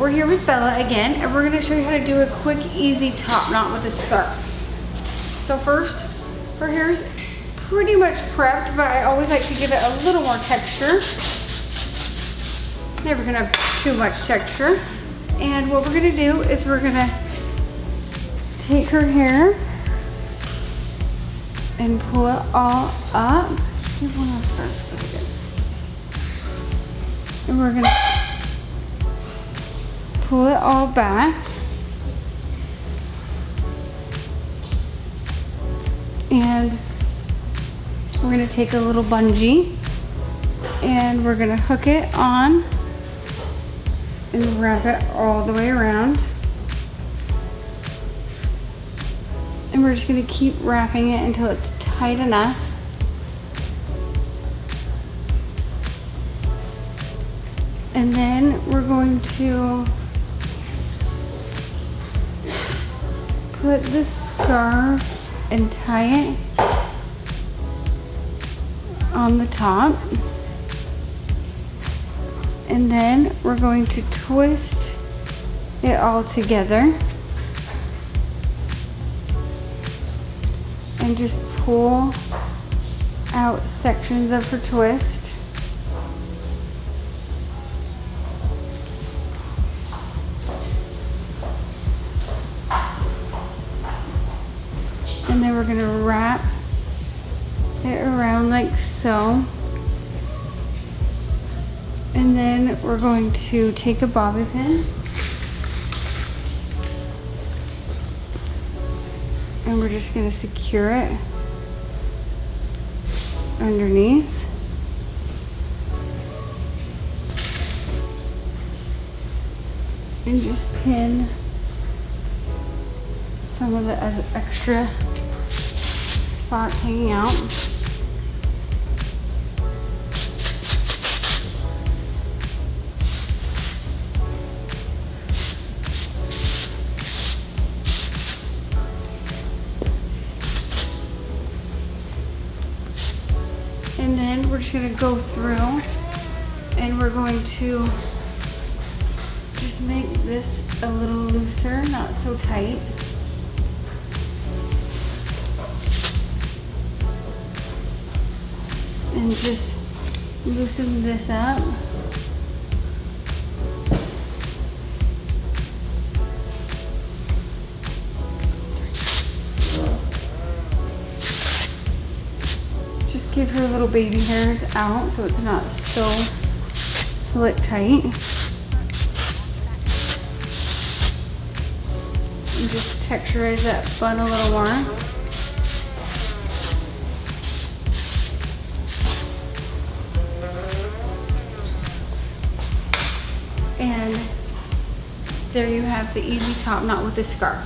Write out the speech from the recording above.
We're here with Bella again, and we're gonna show you how to do a quick, easy top knot with a scarf. So first, her hair's pretty much prepped, but I always like to give it a little more texture. Never gonna have too much texture. And what we're gonna do is we're gonna take her hair and pull it all up. And we're gonna pull it all back. And we're gonna take a little bungee and we're gonna hook it on and wrap it all the way around. And we're just gonna keep wrapping it until it's tight enough. And then we're going to put the scarf and tie it on the top. And then we're going to twist it all together and just pull out sections of her twist. And then we're gonna wrap it around like so. And then we're going to take a bobby pin and we're just gonna secure it underneath. And just pin some of the extra spots hanging out. And then we're just gonna go through and we're going to just make this a little looser, not so tight. And just loosen this up. Just give her little baby hairs out so it's not so slit tight. And just texturize that bun a little more. And there you have the easy top knot with a scarf.